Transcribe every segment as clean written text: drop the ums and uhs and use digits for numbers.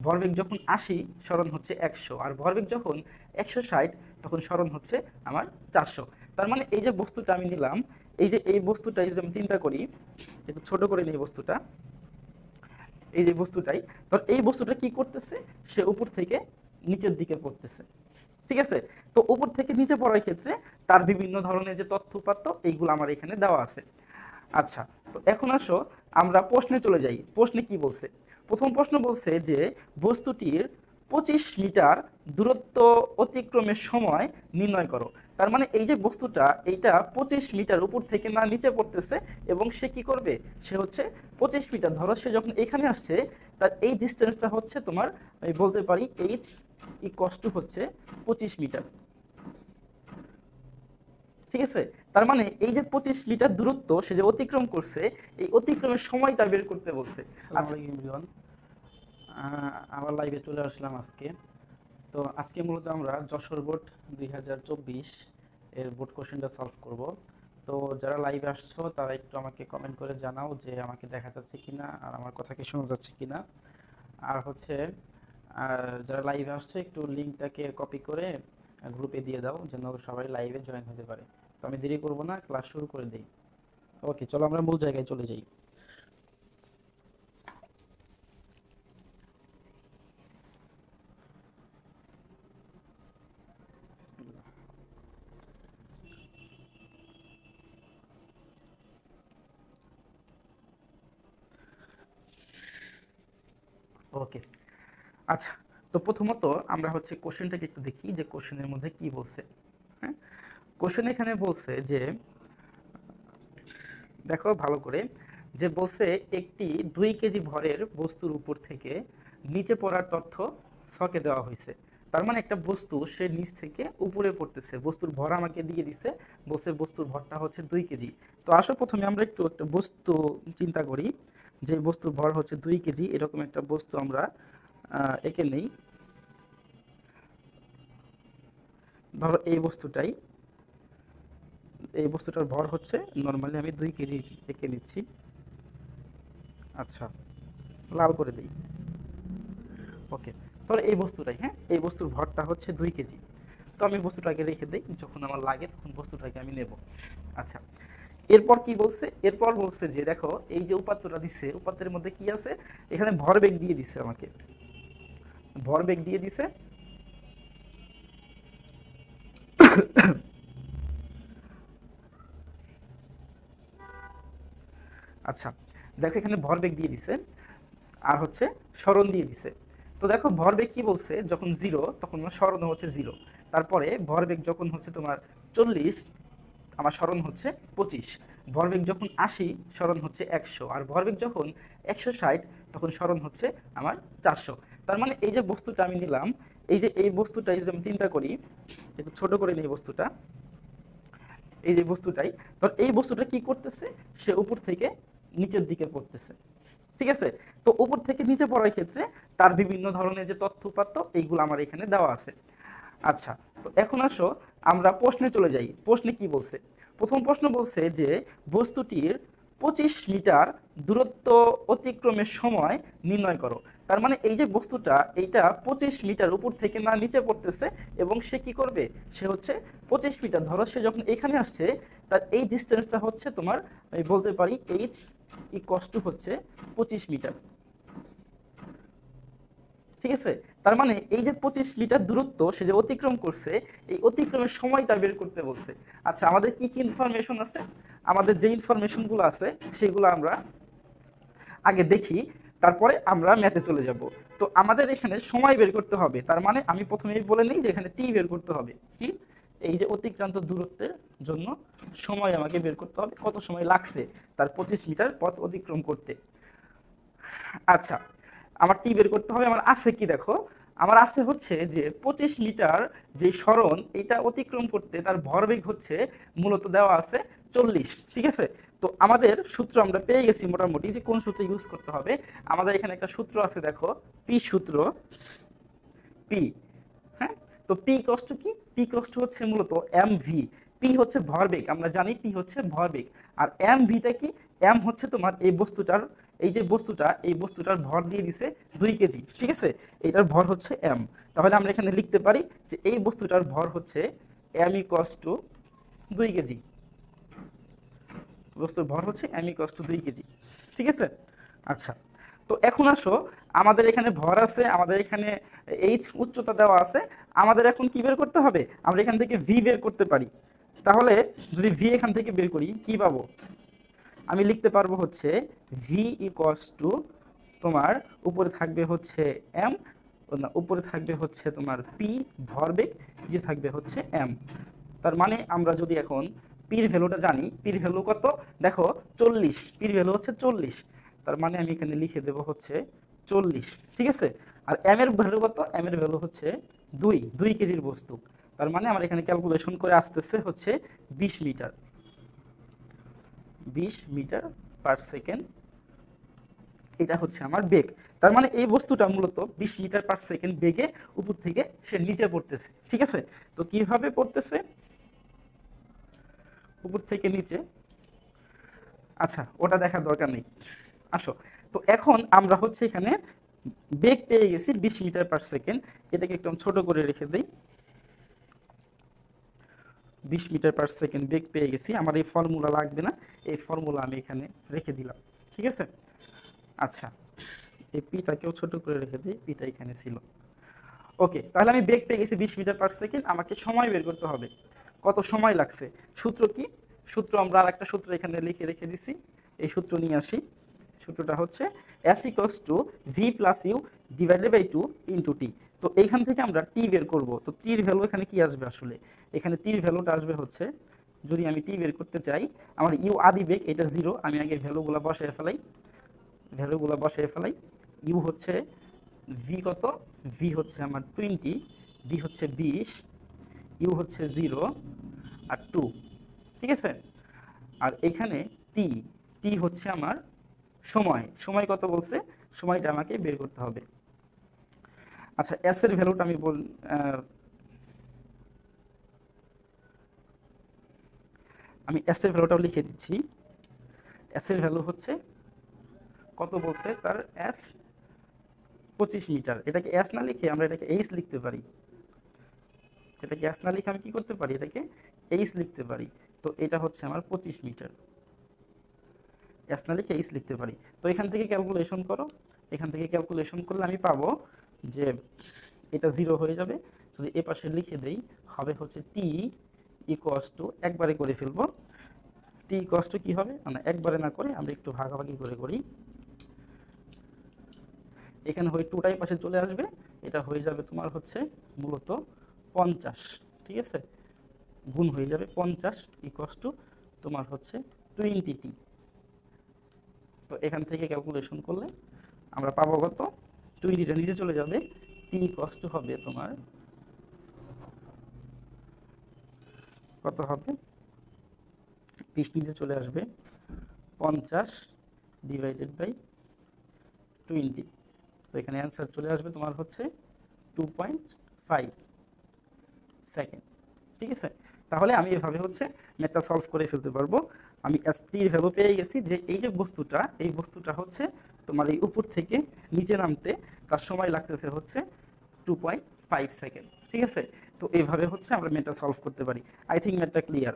ভরবেগ যখন 80 সরণ হচ্ছে 100, আর ভরবেগ যখন 160 তখন সরণ হচ্ছে আমার 400। তার মানে এই যে বস্তুটা আমি নিলাম, এই যে এই বস্তুটা যদি আমি চিন্তা করি, একটু ছোট করে নিই বস্তুটা, এই যে বস্তুটাই ধর, এই বস্তুটা কি করতেছে, সে উপর থেকে নিচের দিকে পড়তেছে। ঠিক আছে, তো উপর থেকে নিচে পড়ার ক্ষেত্রে তার বিভিন্ন ধরনের যে তথ্য উপাত্ত এইগুলো আমার এখানে দেওয়া আছে। আচ্ছা, তো এখন আসো আমরা প্রশ্নে চলে যাই। প্রশ্নে কি বলছে? প্রথম প্রশ্ন বলছে যে বস্তুটির 25 মিটার দূরত্ব অতিক্রমের সময় নির্ণয় করো। তার মানে এই যে বস্তুটা, এইটা 25 মিটার উপর থেকে না নিচে পড়তেছে, এবং সে কি করবে, সে হচ্ছে 25 মিটার, ধরো সে যখন এখানে আসছে, তার এই ডিস্টেন্সটা হচ্ছে তোমার, আমি বলতে পারি এইচ ইকুয়ালস টু হচ্ছে 25 মিটার। ঠিক আছে, তার মানে এই যে 25 মিটার দূরত্ব সে যে অতিক্রম করছে, এই অতিক্রমের সময়টা বের করতে বলছে। আচ্ছা, আবার লাইভে চলে আসলাম আজকে। তো আজকে মূলত আমরা যশোর বোর্ড 2024 এর বোর্ড কোশ্চেনটা সলভ করব। তো যারা লাইভে আসছো তারা একটু আমাকে কমেন্ট করে জানাও যে আমাকে দেখা যাচ্ছে কিনা আর আমার কথা কি শোনা যাচ্ছে কিনা। আর হচ্ছে যারা লাইভে আসছো একটু লিঙ্কটাকে কপি করে গ্রুপে দিয়ে দাও যেন সবাই লাইভে জয়েন হতে পারে। তো আমি দেরি করব না, ক্লাস শুরু করে দিই। ওকে, চলো আমরা মূল জায়গায় চলে যাই। ওকে, আচ্ছা, তো প্রথমত আমরা হচ্ছে কোশ্চেনটাকে একটু দেখি যে কোশ্চেনের মধ্যে কি বলছে। হ্যাঁ, কোশ্চেন এখানে বলছে যে, দেখো ভালো করে, যে বলছে একটি 2 কেজি ভরের বস্তুর উপর থেকে নিচে পড়ার তথ্য ছকে দেওয়া হয়েছে। তার মানে একটা বস্তু সে নিচ থেকে উপরে পড়তেছে, বস্তুর ভর আমাকে দিয়ে দিছে, বলছে বস্তুর ভরটা হচ্ছে 2 কেজি। তো আসো প্রথমে আমরা একটু একটা বস্তু চিন্তা করি, যে বস্তুর ভর হচ্ছে 2 কেজি, এরকম একটা বস্তু আমরা এঁকে নেই। ধরো এই বস্তুটার ভর হচ্ছে, নর্মালি আমি 2 কেজি এঁকে নিচ্ছি। আচ্ছা, লাল করে দিই। ওকে, তাহলে এই বস্তুটাই, হ্যাঁ, এই বস্তুর ভরটা হচ্ছে 2 কেজি। তো আমি বস্তুটাকে রেখে দিই, যখন আমার লাগে তখন বস্তুটাকে আমি নেব। আচ্ছা, এরপর কি বলছে? এরপর বলছে যে দেখো এই যে উপাত্তটা দিচ্ছে, উপাত্তের মধ্যে কি আছে, এখানে ভরবেগ দিয়ে দিচ্ছে আমাকে, ভরবেগ দিয়ে দিছে। আচ্ছা, দেখো এখানে ভরবেগ দিয়ে দিছে, আর হচ্ছে সরণ দিয়ে দিছে। তো দেখো ভরবেগ কি বলছে, যখন 0 তখন আমার সরণ হচ্ছে 0, তারপরে ভরবেগ যখন হচ্ছে তোমার 40 আমার সরণ হচ্ছে 25, ভরবেগ যখন 80 সরণ হচ্ছে 100, আর ভরবেগ যখন 160 তখন সরণ হচ্ছে আমার 400। তার মানে এই যে বস্তুটা আমি নিলাম, এই যে এই বস্তুটা যদি আমি চিন্তা করি, একটু ছোট করে নিই বস্তুটা, এই যে বস্তুটাই ধর, এই বস্তুটা কি করতেছে, সে উপর থেকে নিচের দিকে পড়তেছে। ঠিক আছে, তো উপর থেকে নিচে পড়ার ক্ষেত্রে তার বিভিন্ন ধরনের যে তথ্য উপাত্ত এইগুলো আমার এখানে দেওয়া আছে। আচ্ছা, তো এখন আসো আমরা প্রশ্নে চলে যাই। প্রশ্নে কি বলছে? প্রথম প্রশ্ন বলছে যে বস্তুটির 25 মিটার দূরত্ব অতিক্রমের সময় নির্ণয় করো। তার মানে এই যে বস্তুটা, এইটা 25 মিটার উপর থেকে না নিচে পড়তেছে, এবং সে কি করবে, সে হচ্ছে 25 মিটার, ধরো সে যখন এখানে আসছে, তার এই ডিস্টেন্সটা হচ্ছে তোমার, আমি বলতে পারি এইচ ইকুয়ালস টু হচ্ছে 25 মিটার। ঠিক আছে, তার মানে এই যে 25 মিটার দূরত্ব সে যে অতিক্রম করছে, এই অতিক্রমের সময়টা বের করতে বলছে। আচ্ছা, আমাদের কি কি ইনফরমেশন আছে? আমাদের যে ইনফরমেশনগুলো আছে সেগুলো আমরা আগে দেখি, তারপরে আমরা ম্যাথে চলে যাব। তো আমাদের এখানে সময় বের করতে হবে, তার মানে আমি প্রথমেই বলে নিই যে এখানে টি বের করতে হবে। এই যে অতিক্রান্ত দূরত্বের জন্য সময় আমাকে বের করতে হবে, কত সময় লাগছে তার 25 মিটার পথ অতিক্রম করতে। আচ্ছা, আমার টি বের করতে হবে। আমার আছে কি দেখো, আমার আছে হচ্ছে যে 25 মিটার যে সরণ, এটা অতিক্রম করতে তার ভরবেগ হচ্ছে মূলত দেওয়া আছে 40। ঠিক আছে, তো আমাদের সূত্র আমরা পেয়ে গেছি মোটামুটি, যে কোন সূত্র ইউজ করতে হবে। আমাদের এখানে একটা সূত্র আছে, দেখো পি সূত্র, পি, হ্যাঁ, তো পি কষ্ট কি, পি কষ্ট হচ্ছে মূলত এম ভি। পি হচ্ছে ভরবেগ, আমরা জানি পি হচ্ছে ভরবেগ, আর এম ভিটা কি, এম হচ্ছে তোমার এই বস্তুটার এই যে বস্তুটা, এই বস্তুটার ভর দিয়ে দিছে 2 কেজি, ঠিক আছে, এটার ভর হচ্ছে m। তাহলে আমরা এখানে লিখতে পারি যে এই বস্তুটার ভর হচ্ছে m ইকুয়ালস টু 2 কেজি। বস্তুর ভর হচ্ছে m ইকুয়ালস টু 2 কেজি, ঠিক আছে। আচ্ছা, তো এখন আসো, আমাদের এখানে ভর আছে, আমাদের এখানে h উচ্চতা দেওয়া আছে, আমাদের এখন কি বের করতে হবে? আমরা এখান থেকে v বের করতে পারি। তাহলে যদি v এখান থেকে বের করি কি পাবো? আমি লিখতে পারবো হচ্ছে v ইকুয়ালস টু তোমার উপরে থাকবে হচ্ছে m, না উপরে থাকবে হচ্ছে তোমার p ভরবেগ, যে থাকবে হচ্ছে m। তার মানে আমরা যদি এখন পির ভ্যালুটা জানি, পির ভ্যালু কত দেখো 40, পির ভ্যালু হচ্ছে 40। তার মানে আমি এখানে লিখে দেব হচ্ছে 40, ঠিক আছে। আর m এর ভ্যালু কত? m এর ভ্যালু হচ্ছে 2 কেজির বস্তু। তার মানে আমার এখানে ক্যালকুলেশন করে আসতেছে হচ্ছে 20 মিটার, 20 মিটার পার সেকেন্ড, এটা হচ্ছে আমার বেগ। তার মানে এই বস্তুটা মূলত 20 মিটার পার সেকেন্ড বেগে উপর থেকে সে নিচে পড়তেছে, ঠিক আছে। তো কিভাবে পড়তেছে? উপর থেকে নিচে, আচ্ছা ওটা দেখার দরকার নেই, আসো। তো এখন আমরা হচ্ছে এখানে বেগ পেয়ে গেছি 20 মিটার পার সেকেন্ড, এটাকে একদম ছোট করে রেখে দেই। 20 মিটার পার সেকেন্ড বেগ পেয়ে গেছি, আমার এই ফর্মুলা লাগবে না, এই ফর্মুলা আমি এখানে রেখে দিলাম, ঠিক আছে। আচ্ছা, এই পিটাকেও ছোট করে রেখে দিই, পিটা এখানে ছিল। ওকে, তাহলে আমি বেগ পেয়ে গেছি 20 মিটার পার সেকেন্ড, আমাকে সময় বের করতে হবে, কত সময় লাগছে। সূত্র কি? সূত্র আমরা আর একটা সূত্র এখানে লিখে রেখে দিছি, এই সূত্র নিয়ে আসি। সূত্রটা হচ্ছে s equals to v plus u divided by 2 into t. তো এইখান থেকে আমরা টি বের করব। তো টির ভ্যালু এখানে কি আসবে? আসলে এখানে টির ভ্যালুটা আসবে হচ্ছে, যদি আমি টি বের করতে চাই, আমার ইউ আদি বেগ এটা 0, আমি আগে ভ্যালুগুলো বসায় ফেলাই, ভ্যালুগুলো বসায় ফেলাই। ইউ হচ্ছে ভি কত? ভি হচ্ছে আমার 20, ভি হচ্ছে 20, ইউ হচ্ছে 0 আর 2, ঠিক আছে। আর এখানে টি, টি হচ্ছে আমার সময়, সময় কত বলছে? সময়টা আমাকে বের করতে হবে। আচ্ছা, এস এর ভ্যালুটা আমি আমি এস এর ভ্যালুটাও লিখে দিচ্ছি। এস এর ভ্যালু হচ্ছে কত বলছে? তার এস 25 মিটার। এটাকে এস না লিখে আমরা এটাকে এইচ লিখতে পারি, এটাকে এস না লিখে আমি কি করতে পারি? এটাকে এইচ লিখতে পারি। তো এটা হচ্ছে আমার 25 মিটার, এস না লিখে এইচ লিখতে পারি। তো এখান থেকে ক্যালকুলেশন করো, এখান থেকে ক্যালকুলেশন করলে আমি পাবো যে এটা 0 হয়ে যাবে। যদি এ পাশে লিখে দেই, হবে হচ্ছে টি ইকুয়ালস টু, একবারে করে ফেলবো, টি ইকুয়ালস টু কি হবে, মানে একবারে না করে আমরা একটু ভাগাভাগি করে করি। এখানে হয়ে 2টাই পাশে চলে আসবে, এটা হয়ে যাবে তোমার হচ্ছে মূলত 50, ঠিক আছে, গুণ হয়ে যাবে 50 ইকুয়ালস টু তোমার হচ্ছে 20 টি। তো এখান থেকে ক্যালকুলেশন করলে আমরা পাবো কত? 20টা নিচে চলে যাবে, টি ইকুয়ালস টু হবে তোমার কত হবে? 20 নিচে চলে আসবে, 50 ডিভাইডেড বাই 20। তো এখানে অ্যান্সার চলে আসবে তোমার হচ্ছে 2.5 সেকেন্ড, ঠিক আছে। তাহলে আমি এভাবে হচ্ছে ম্যাথটা সলভ করে ফেলতে পারবো। আমি এসটির ভ্যালু পেয়ে গেছি যে এই যে বস্তুটা, এই বস্তুটা হচ্ছে তোমার এই উপর থেকে নিচে নামতে তার সময় লাগতেছে হচ্ছে 2.5 সেকেন্ড, ঠিক আছে। তো এইভাবে হচ্ছে আমরা ম্যাথটা সলভ করতে পারি। আই থিঙ্ক ম্যাথটা ক্লিয়ার।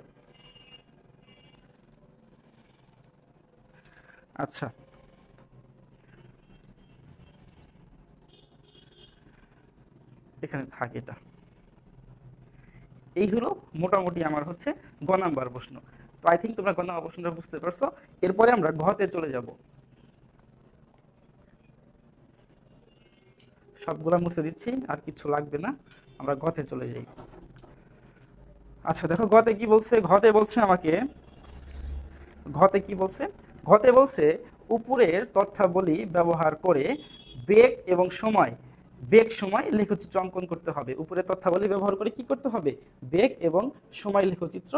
আচ্ছা, এখানে থাক এটা। এই হলো মোটামুটি আমার হচ্ছে গ নাম্বার প্রশ্ন। তো আই থিঙ্ক তোমরা গ নাম্বার প্রশ্নটা বুঝতে পারছো। এরপরে আমরা ঘতে চলে যাব। সবগুলা মুছে দিচ্ছি, আর কিছু লাগবে না, আমরা ঘতে চলে যাই। আচ্ছা দেখো ঘতে কি বলছে? ঘতে বলছে আমাকে, ঘতে কি বলছে? ঘতে বলছে উপরের তথ্যাবলী ব্যবহার করে বেগ এবং সময়, বেগ সময় লেখচিত্র অঙ্কন করতে হবে। উপরের তথ্যাবলী ব্যবহার করে কি করতে হবে? বেগ এবং সময় লেখচিত্র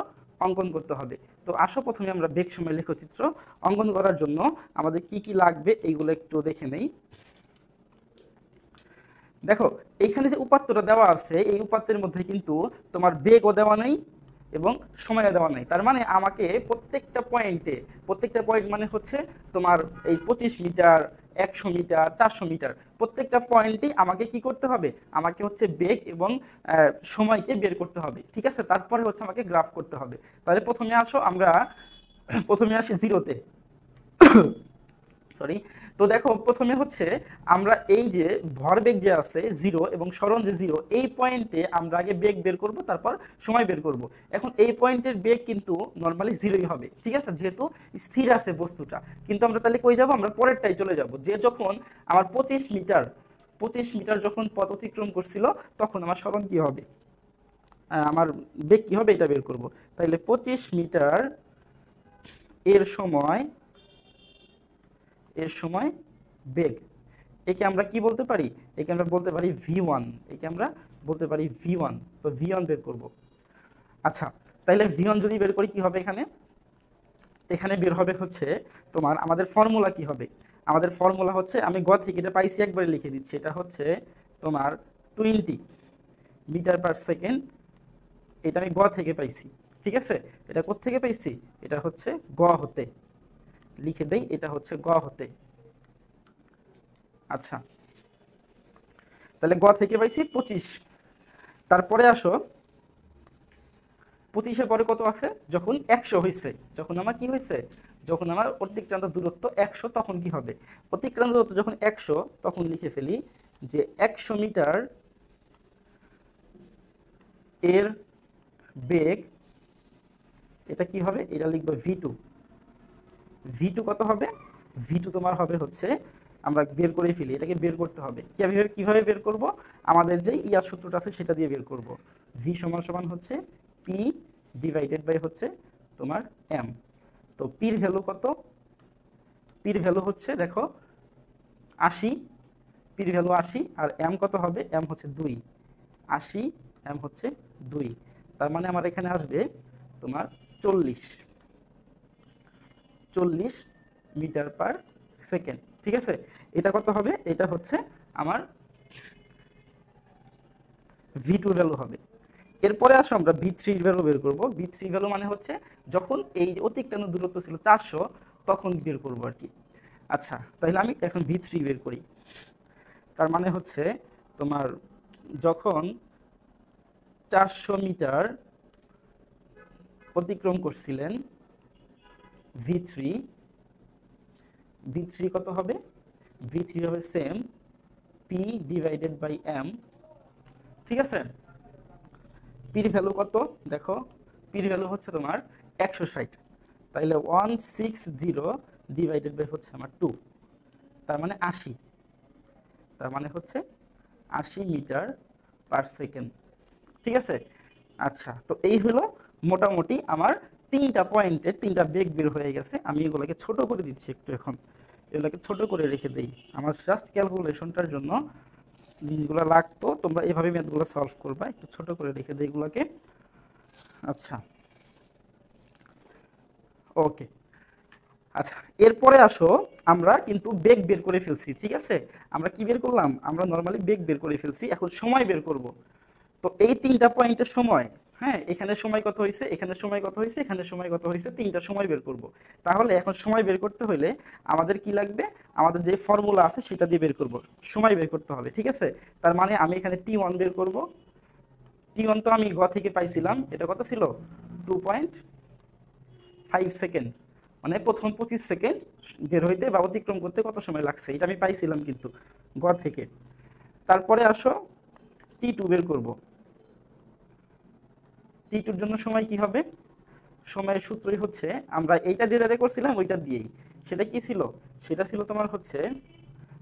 অঙ্কন করতে হবে। তো আসো প্রথমে আমরা বেগ সময় লেখচিত্র অঙ্কন করার জন্য আমাদের কি কি লাগবে এইগুলো একটু দেখে নেই। দেখো এখানে যে উপাত্তটা দেওয়া আছে, এই উপাত্তের মধ্যে কিন্তু তোমার বেগও দেওয়া নেই, এবং সময় দেওয়া নাই। তার মানে আমাকে প্রত্যেকটা পয়েন্ট মানে হচ্ছে তোমার এই 25 মিটার, 100 মিটার, 400 মিটার, প্রত্যেকটা পয়েন্টেই আমাকে কি করতে হবে, আমাকে হচ্ছে বেগ এবং সময়কে বের করতে হবে। ঠিক আছে, তারপরে হচ্ছে আমাকে গ্রাফ করতে হবে। তাহলে প্রথমে আসি জিরোতে। সরি। তো দেখো প্রথমে হচ্ছে আমরা এই যে ভরবেগ যে আছে জিরো এবং সরণ যে জিরো, এই পয়েন্টে আমরা আগে বেগ বের করব, তারপর সময় বের করব। এখন এই পয়েন্টের বেগ কিন্তু নর্মালি জিরোই হবে, ঠিক আছে, যেহেতু স্থির আছে বস্তুটা। কিন্তু আমরা তাহলে কই যাব, আমরা পরেরটাই চলে যাব, যে যখন আমার 25 মিটার যখন পথ অতিক্রম করছিল, তখন আমার সরণ কি হবে, আমার বেগ কি হবে, এটা বের করব। তাহলে 25 মিটার এর সময় বেগ, একে আমরা কি বলতে পারি, একে আমরা বলতে পারি v1, একে আমরা বলতে পারি v1। তো v1 বের করব। আচ্ছা, তাইলে v1 যদি বের করি কি হবে, এখানে বের হবে হচ্ছে তোমার, আমাদের ফর্মুলা কি হবে, আমাদের ফর্মুলা হচ্ছে, আমি গ থেকে এটা পাইছি একবারে লিখে দিচ্ছি, এটা হচ্ছে তোমার 20 মিটার পার সেকেন্ড। এটা আমি গ থেকে পাইছি, ঠিক আছে। এটা কোথা থেকে পাইছি, এটা হচ্ছে গ হতে, লিখে দেই, এটা হচ্ছে গ হতে। আচ্ছা, তাহলে গ থেকে পাইছি 25। তারপরে আসো 25-এর পরে কত আছে, যখন 100 হয়েছে, যখন আমার কি হয়েছে, যখন আমার অতিক্রান্ত দূরত্ব 100, তখন কি হবে, অতিক্রান্ত দূরত্ব যখন 100, তখন লিখে ফেলি যে 100 মিটার এর বেগ, এটা কি হবে, এটা লিখবো v2 কত হবে, v2 তোমার হবে হচ্ছে, আমরা বের করে ফেলি, এটাকে বের করতে হবে। কিভাবে বের করব, আমাদের যে ইয়ার সূত্রটা আছে সেটা দিয়ে বের করব। v সমান হচ্ছে p ডিভাইডেড বাই হচ্ছে তোমার m। তো p এর ভ্যালু কত, p এর ভ্যালু হচ্ছে দেখো 80, p এর ভ্যালু 80, আর m কত হবে, m হচ্ছে 2, 80, m হচ্ছে 2। তার মানে আমার এখানে আসবে তোমার 40 মিটার পার সেকেন্ড, ঠিক আছে। এটা কত হবে, এটা হচ্ছে আমার v2 ভ্যালু হবে। এরপরে আসো আমরা v3 ভ্যালু বের করব। v3 ভ্যালু মানে হচ্ছে যখন এই অতিক্রান্ত দূরত্ব ছিল 400, তখন বের করব আর কি। আচ্ছা, তাহলে আমি এখন v3 বের করি। তার মানে হচ্ছে তোমার যখন 400 মিটার অতিক্রম করছিলেন, v3 কত হবে, v3 হবে same p divided by m, ঠিক আছে। p এর ভ্যালু কত দেখো, p এর ভ্যালু হচ্ছে তোমার 160, তাইলে 160 ডিভাইডেড বাই হচ্ছে আমার 2, তার মানে 80, তার মানে হচ্ছে 80 মিটার পার সেকেন্ড, ঠিক আছে। আচ্ছা, তো এই হলো মোটামুটি আমার 3টা পয়েন্টের 3টা বেগ বের হয়ে গেছে। আমি এগুলোকে ছোট করে দিচ্ছি একটু, এখন এগুলোকে ছোট করে রেখে দেই, আমার জাস্ট ক্যালকুলেশনটার জন্য জিনিসগুলো লাগতো, তোমরা এভাবে ম্যাথগুলো সলভ করবা, একটু ছোট করে রেখে দেই এগুলোকে। আচ্ছা, ওকে। আচ্ছা, এরপরে আসো, আমরা কিন্তু বেগ বের করে ফেলছি, ঠিক আছে। আমরা কি বের করলাম, আমরা নর্মালি বেগ বের করে ফেলছি, এখন সময় বের করব। তো এই 3টা পয়েন্টের সময়, হ্যাঁ, এখানে সময় কত হয়েছে, এখানে সময় কত হয়েছে, এখানে সময় কত হয়েছে, 3টা সময় বের করব। তাহলে এখন সময় বের করতে হলে আমাদের কি লাগবে, আমাদের যে ফর্মুলা আছে সেটা দিয়ে বের করব, সময় বের করতে হবে, ঠিক আছে। তার মানে আমি এখানে t1 বের করব। t1 তো আমি গ থেকে পাইছিলাম, এটা কত ছিল, 2.5 সেকেন্ড, মানে প্রথম 25 সেকেন্ড বের হইতে বা অতিক্রম করতে কত সময় লাগছে, এটা আমি পাইছিলাম কিন্তু গ থেকে। তারপরে আসো t2 বের করব। t2 এর জন্য সময় কি হবে, সময়ের সূত্রই হচ্ছে, আমরা এইটা দিয়ে যেটা করছিলাম ওইটা দিয়েই, সেটা কি ছিল, সেটা ছিল তোমার হচ্ছে,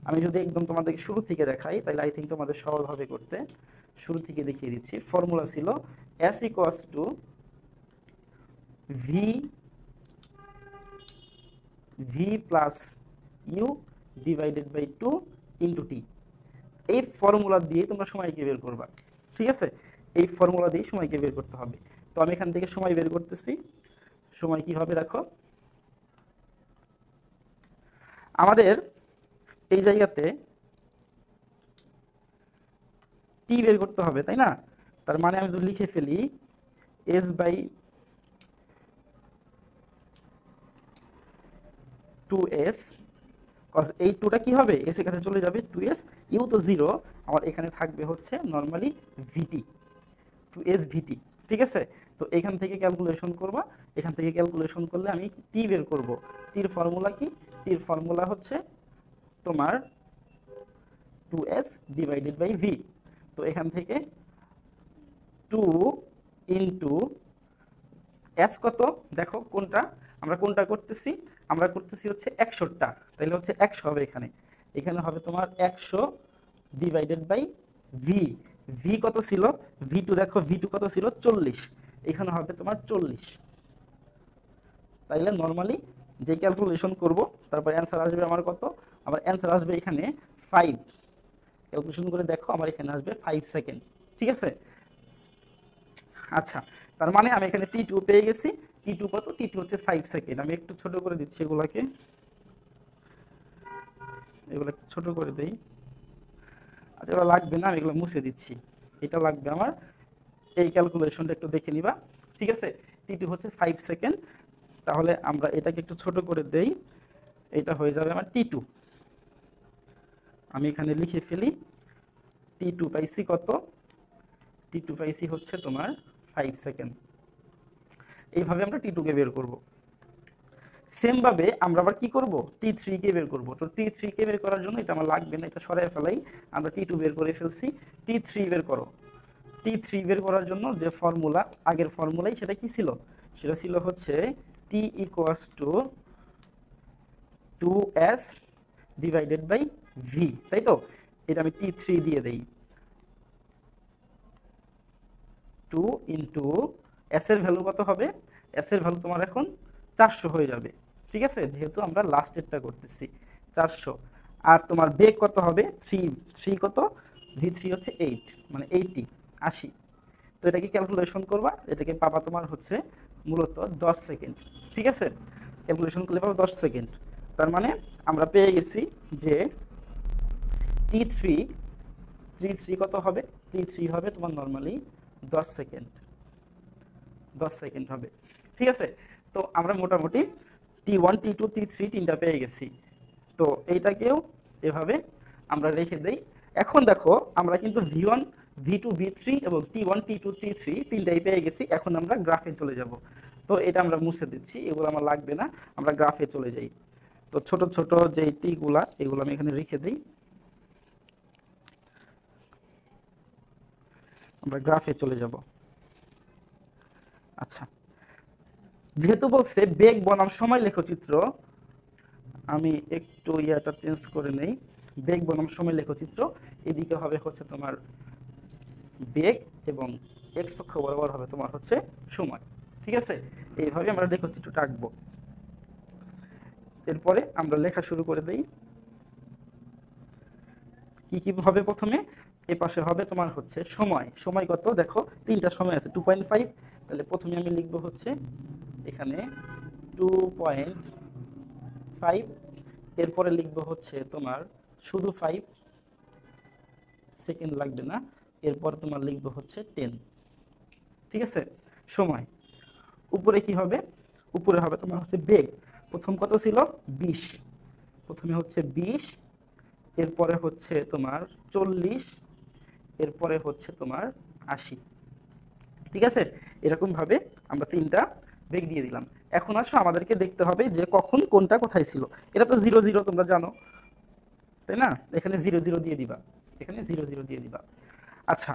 আমি যদি একদম তোমাদেরকে শুরু থেকে দেখাই, তাহলে আই থিঙ্ক তোমাদের সহজ হবে করতে। শুরু থেকে দেখিয়ে দিচ্ছি, ফর্মুলা ছিল s equals to v plus u divided by 2 into t. এই ফর্মুলা দিয়ে তোমরা সময়কে বের করবা, ঠিক আছে। এই ফর্মুলা দিয়ে সময়কে বের করতে হবে। তো আমি এখান থেকে সময় বের করতেছি। সময় কি হবে দেখো, আমাদের এই জায়গাতে টি বের করতে হবে, তাই না। তার মানে আমি যদি লিখে ফেলি এস বাই 2s, কজ এই 2টা কি হবে, এস এর কাছে চলে যাবে 2s, ইউ তো 0, আমার এখানে থাকবে হচ্ছে নরমালি ভিটি, 2s ভিটি। ঠিক আছে, তো এখান থেকে ক্যালকুলেশন করবা, এখান থেকে ক্যালকুলেশন করলে আমি টি বের করব। টির ফর্মুলা কি, টির ফর্মুলা হচ্ছে তোমার 2s ডিভাইডেড বাই ভি। তো এখান থেকে 2 ইন্টু এস কত, দেখো কোনটা আমরা কোনটা করতেছি, আমরা করতেছি হচ্ছে 100টা, তাহলে হচ্ছে 100 হবে এখানে, এখানে হবে তোমার 100 ডিভাইডেড বাই ভি। ভি কত ছিল, ভি টু দেখো, ভি টু কত ছিল 40, এখানে হবে তোমার 40। তাইলে নর্মালি যে ক্যালকুলেশন করব তারপর অ্যান্সার আসবে আমার কত, আমার অ্যান্সার আসবে এখানে 5। ক্যালকুলেশন করে দেখো আমার এখানে আসবে 5 সেকেন্ড। ঠিক আছে, আচ্ছা, তার মানে আমি এখানে টি টু পেয়ে গেছি। টি টু কত, টি টু হচ্ছে 5 সেকেন্ড। আমি একটু ছোট করে দিচ্ছি এগুলাকে, এগুলো একটু ছোট করে দেই। আচ্ছা, এগুলো লাগবে না, আমি এগুলো মুছে দিচ্ছি, এটা লাগবে আমার। এই ক্যালকুলেশনটা একটু দেখে নিবা। ঠিক আছে, টি টু হচ্ছে 5 সেকেন্ড, তাহলে আমরা এটাকে একটু ছোট করে দেই, এটা হয়ে যাবে আমার টি টু। আমি এখানে লিখে ফেলি, টি টু পাইছি কত, টি টু পাইছি হচ্ছে তোমার 5 সেকেন্ড। এইভাবে আমরা টি টুকে বের করব। সেম ভাবে আমরা আবার কি করব, টি থ্রি কে বের করব। তো টি থ্রি কে বের করার জন্য এটা আমার লাগবে না, এটা সরাই ফেলাই, আমরা টি টু বের করে ফেলছি। টি থ্রি বের করো। টি থ্রি বের করার জন্য যে ফর্মুলা, আগের ফর্মুলাই সেটা কি ছিল, সেটা ছিল হচ্ছে t equals to 2s divided by v, তাই তো। এটা আমি টি থ্রি দিয়ে দেই, 2 ইন্টু এস এর ভ্যালু কত হবে, এস এর ভ্যালু তোমার এখন 400 হয়ে যাবে। ঠিক আছে, যেহেতু আমরা লাস্টেরটা করতেছি 400। আর তোমার বেগ কত হবে, 3 কত, ভি থ্রি হচ্ছে 8, মানে 80। তো এটাকে ক্যালকুলেশন করবা, এটাকে পাবা তোমার হচ্ছে মূলত 10 সেকেন্ড। ঠিক আছে, ক্যালকুলেশন করলে পাবো 10 সেকেন্ড। তার মানে আমরা পেয়ে গেছি যে টি থ্রি কত হবে, টি থ্রি হবে তোমার নর্মালি 10 সেকেন্ড, 10 সেকেন্ড হবে। ঠিক আছে, তো আমরা মোটামুটি টি one, T two, T three তিনটা পেয়ে গেছি। তো এইটাকেও এভাবে আমরা রেখে দেই। এখন দেখো আমরা কিন্তু V one, V two, V three এবং T one, T two, T three তিনটাই পেয়ে গেছি। এখন আমরা গ্রাফে চলে যাব। তো এটা আমরা মুছে দিচ্ছি, এগুলো আমার লাগবে না, আমরা গ্রাফে চলে যাই। তো ছোট ছোট যে টিগুলা, এগুলো আমি এখানে রেখে দিই, আমরা গ্রাফে চলে যাব। আচ্ছা, যেহেতু বলছে বেগ বনাম সময় লেখচিত্র, আমি একটু ইয়াটা চেঞ্জ করে নেই। বেগ বনাম সময় লেখচিত্র, এদিকে হবে হচ্ছে তোমার বেগ এবং এক্স অক্ষ বরাবর হবে তোমার হচ্ছে সময়। ঠিক আছে, এইভাবে আমরা লেখচিত্রটা আঁকবো। এরপরে আমরা লেখা শুরু করে দেই। কি কি হবে, প্রথমে এ পাশে হবে তোমার হচ্ছে সময়। সময় কত, দেখো তিনটা সময় আছে, 2.5। তাহলে প্রথমে আমি লিখবো হচ্ছে এখানে 2.5, এরপরে লিখবো হচ্ছে তোমার শুধু 5 সেকেন্ড, লাগবে না। এরপর তোমার লিখবো হচ্ছে 10। ঠিক আছে, সময়। উপরে কি হবে, উপরে হবে তোমার হচ্ছে বেগ। প্রথম কত ছিল, 20, প্রথমে হচ্ছে 20, এরপরে হচ্ছে তোমার 40, এরপরে হচ্ছে তোমার 80। ঠিক আছে, এরকম ভাবে আমরা তিনটা বেগ দিয়ে দিলাম। এখন আসো আমাদেরকে দেখতে হবে যে কখন কোনটা কোথায় ছিল। এটা তো 0 0 তোমরা জানো, তাই না, এখানে 0 0 দিয়ে দিবা, এখানে 0 0 দিয়ে দিবা। আচ্ছা,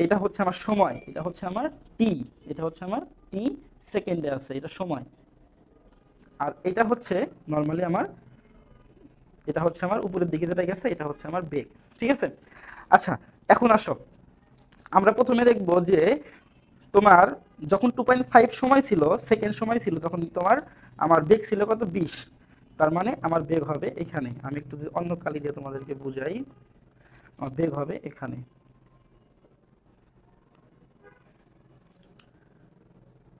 এটা হচ্ছে আমার সময়, এটা হচ্ছে আমার টি, এটা হচ্ছে আমার টি সেকেন্ডে আছে, এটা সময়। আর এটা হচ্ছে নর্মালি আমার, এটা হচ্ছে আমার উপরের দিকে যেটা গেছে, এটা হচ্ছে আমার বেগ। ঠিক আছে, আচ্ছা এখন আসো আমরা প্রথমে দেখবো যে তোমার যখন 2.5 সময় ছিল, সেকেন্ড সময় ছিল, তখন তোমার আমার বেগ ছিল কত, 20। তার মানে আমার বেগ হবে এখানে, আমি একটু অন্য কালি দিয়ে তোমাদেরকে বুঝাই, আমার বেগ হবে এখানে,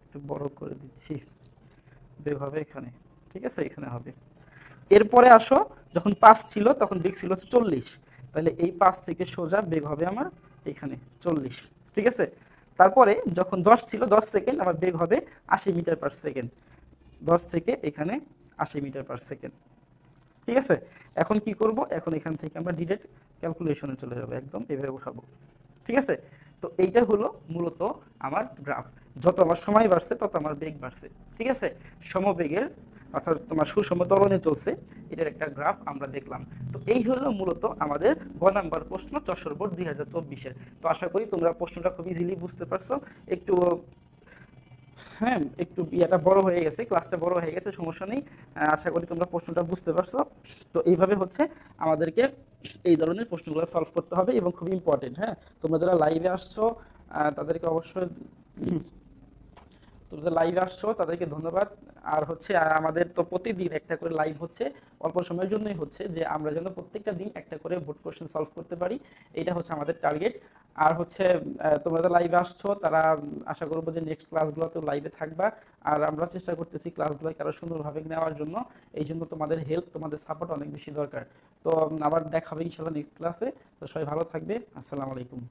একটু বড় করে দিচ্ছি, বেগ হবে এখানে। ঠিক আছে, এখানে হবে। এরপরে আসো যখন 5 ছিল তখন বেগ ছিল 40, তাহলে এই 5 থেকে সোজা বেগ হবে আমার এখানে 40। ঠিক আছে, তারপরে যখন 10 ছিল 10 সেকেন্ড আমার বেগ হবে 80 মিটার পার সেকেন্ড, 10 থেকে এখানে 80 মিটার পার সেকেন্ড। ঠিক আছে, এখন কি করব, এখন এখান থেকে আমরা ডিরেক্ট ক্যালকুলেশনে চলে যাব, একদম এভাবে উঠাবো। ঠিক আছে, তো এইটা হলো মূলত আমার গ্রাফ। যত আমার সময় বাড়ছে তত আমার বেগ বাড়ছে। ঠিক আছে, সমবেগের অর্থাৎ তোমার সুষম ত্বরণে চলছে, এটার একটা গ্রাফ আমরা দেখলাম। তো এই হলো মূলত আমাদের গ নাম্বার প্রশ্ন যশোর বোর্ড 2024-এর। তো আশা করি তোমরা প্রশ্নটা খুব ইজিলি বুঝতে পারছো। একটু হ্যাঁ, একটু ইয়েটা বড় হয়ে গেছে, ক্লাসটা বড় হয়ে গেছে, সমস্যা নেই। আশা করি তোমরা প্রশ্নটা বুঝতে পারছো। তো এইভাবে হচ্ছে আমাদেরকে এই ধরনের প্রশ্নগুলো সলভ করতে হবে এবং খুব ইম্পর্টেন্ট। হ্যাঁ, তোমরা যারা লাইভে আসছো তাদেরকে অবশ্যই, তোমরা যে লাইভে আসছো তাদেরকে ধন্যবাদ। আর হচ্ছে আমাদের তো প্রতিদিন একটা করে লাইভ হচ্ছে, অল্প সময়ের জন্যই হচ্ছে, যে আমরা যেন প্রত্যেকটা দিন একটা করে বোর্ড কোশ্চেন সলভ করতে পারি, এটা হচ্ছে আমাদের টার্গেট। আর হচ্ছে তোমরা তো লাইভে আসছো, তারা আশা করবো যে নেক্সট ক্লাসগুলোতে লাইভে থাকবা। আর আমরা চেষ্টা করতেছি ক্লাসগুলোকে আরো সুন্দরভাবে নেওয়ার জন্য, এই জন্য তোমাদের হেল্প, তোমাদের সাপোর্ট অনেক বেশি দরকার। তো আবার দেখা হবে ইনশাল্লাহ নেক্সট ক্লাসে। তো সবাই ভালো থাকবে, আসসালামু আলাইকুম।